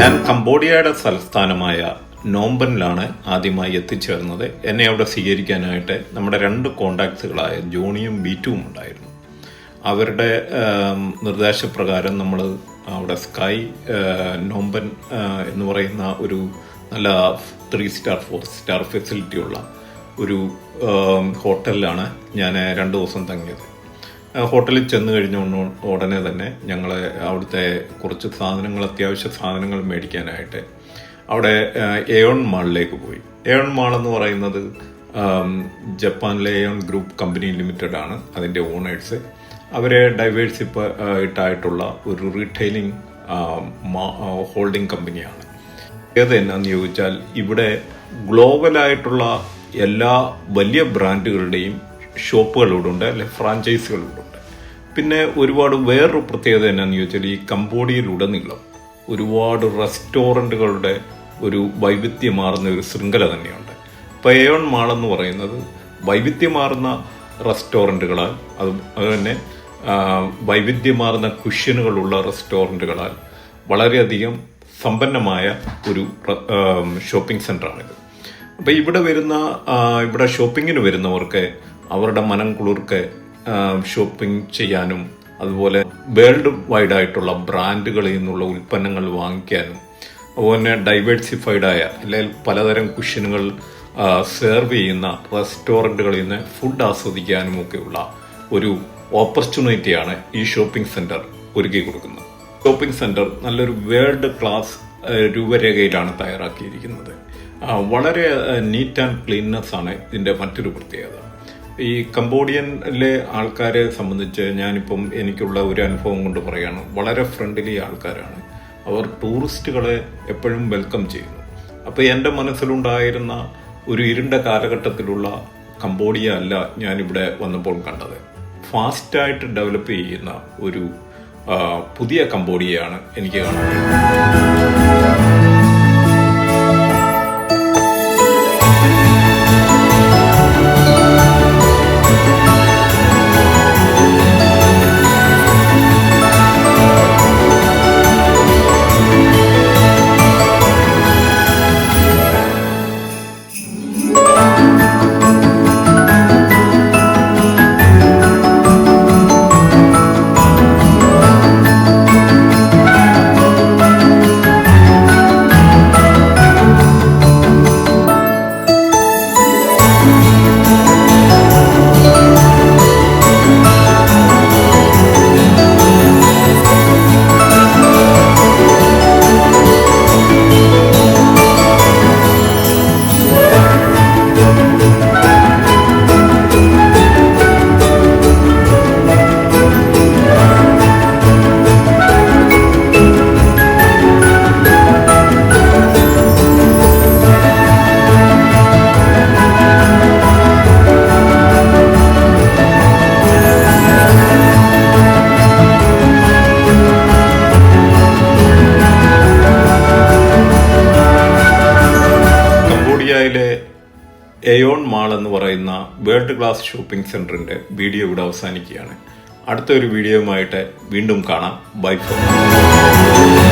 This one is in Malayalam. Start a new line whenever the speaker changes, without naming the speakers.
ഞാൻ കംബോഡിയയുടെ തലസ്ഥാനമായ നോംബനിലാണ് ആദ്യമായി എത്തിച്ചേർന്നത്. എന്നെ അവിടെ സ്വീകരിക്കാനായിട്ട് നമ്മുടെ 2 കോണ്ടാക്ട്സുകളായ ജോണിയും ബീറ്റുവും ഉണ്ടായിരുന്നു. അവരുടെ നിർദ്ദേശപ്രകാരം നമ്മൾ അവിടെ സ്കൈ നോംബൻ എന്ന് പറയുന്ന ഒരു നല്ല 3 സ്റ്റാർ 4 സ്റ്റാർ ഫെസിലിറ്റിയുള്ള ഒരു ഹോട്ടലിലാണ് ഞാൻ 2 ദിവസം തങ്ങിയത്. ഹോട്ടലിൽ ചെന്ന് കഴിഞ്ഞ ഉടനെ തന്നെ ഞങ്ങൾ അവിടുത്തെ കുറച്ച് സാധനങ്ങൾ, അത്യാവശ്യ സാധനങ്ങൾ മേടിക്കാനായിട്ട് അവിടെ എയോൺ മാളിലേക്ക് പോയി. എയോൺ മാൾ എന്ന് പറയുന്നത് ജപ്പാനിലെ എയോൺ ഗ്രൂപ്പ് കമ്പനി ലിമിറ്റഡ് ആണ് അതിൻ്റെ ഓണേഴ്സ്. അവരെ ഡൈവേഴ്സിഫൈഡ് ഒരു റീറ്റെയിലിംഗ് ഹോൾഡിംഗ് കമ്പനിയാണ്. ഏത് എന്നാന്ന് ചോദിച്ചാൽ ഇവിടെ ഗ്ലോബലായിട്ടുള്ള എല്ലാ വലിയ ബ്രാൻഡുകളുടെയും ഷോപ്പുകളിലൂടെ അല്ലെ ഫ്രാഞ്ചൈസികളിലൂടെ. പിന്നെ ഒരുപാട് വേറൊരു പ്രത്യേകത എന്നാന്ന് ചോദിച്ചാൽ ഈ കംബോഡിയയിലുടനീളം ഒരുപാട് റെസ്റ്റോറൻറ്റുകളുടെ ഒരു വൈവിധ്യമാർന്ന ഒരു ശൃംഖല തന്നെയുണ്ട്. ഇപ്പോൾ എയോൺ മാൾ എന്ന് പറയുന്നത് വൈവിധ്യമാർന്ന റെസ്റ്റോറൻറ്റുകളാൽ അതുതന്നെ വൈവിധ്യമാർന്ന കുഷ്യനുകളുള്ള റെസ്റ്റോറൻറ്റുകളാൽ വളരെയധികം സമ്പന്നമായ ഒരു ഷോപ്പിംഗ് സെൻ്ററാണിത്. അപ്പോൾ ഇവിടെ ഷോപ്പിങ്ങിന് വരുന്നവർക്ക് അവരുടെ മനം കുളിർക്ക് ഷോപ്പിംഗ് ചെയ്യാനും അതുപോലെ വേൾഡ് വൈഡ് ആയിട്ടുള്ള ബ്രാൻഡുകളിൽ നിന്നുള്ള ഉൽപ്പന്നങ്ങൾ വാങ്ങിക്കാനും അതുപോലെ ഡൈവേഴ്സിഫൈഡായ അല്ലെങ്കിൽ പലതരം കുഷ്യനുകൾ സെർവ് ചെയ്യുന്ന റെസ്റ്റോറൻറ്റുകളിൽ നിന്ന് ഫുഡ് ആസ്വദിക്കാനും ഒക്കെയുള്ള ഒരു ഓപ്പർച്യൂണിറ്റിയാണ് ഈ ഷോപ്പിംഗ് സെൻറ്റർ ഒരുക്കി കൊടുക്കുന്നത്. ഷോപ്പിംഗ് സെൻറ്റർ നല്ലൊരു വേൾഡ് ക്ലാസ് രൂപരേഖയിലാണ് തയ്യാറാക്കിയിരിക്കുന്നത്. വളരെ നീറ്റ് ആൻഡ് ക്ലീൻനെസ് ആണ് ഇതിൻ്റെ മറ്റൊരു പ്രത്യേകത. ഈ കംബോഡിയനിലെ ആൾക്കാരെ സംബന്ധിച്ച് ഞാനിപ്പം എനിക്കുള്ള ഒരു അനുഭവം കൊണ്ട് പറയാണ്, വളരെ ഫ്രണ്ട്ലി ആൾക്കാരാണ്. അവർ ടൂറിസ്റ്റുകളെ എപ്പോഴും വെൽക്കം ചെയ്യുന്നു. അപ്പോൾ എൻ്റെ മനസ്സിലുണ്ടായിരുന്ന ഒരു ഇരുണ്ട കാലഘട്ടത്തിലുള്ള കംബോഡിയ അല്ല ഞാനിവിടെ വന്നപ്പോൾ കണ്ടത്. ഫാസ്റ്റായിട്ട് ഡെവലപ്പ് ചെയ്യുന്ന ഒരു പുതിയ കംബോഡിയയാണ് എനിക്ക് കാണുന്നത്. എയോൺ മാൾ എന്ന് പറയുന്ന വേൾഡ് ക്ലാസ് ഷോപ്പിംഗ് സെന്ററിന്റെ വീഡിയോ ഇവിടെ അവസാനിക്കുകയാണ്. അടുത്ത ഒരു വീഡിയോയുമായിട്ട് വീണ്ടും കാണാം. Bye four.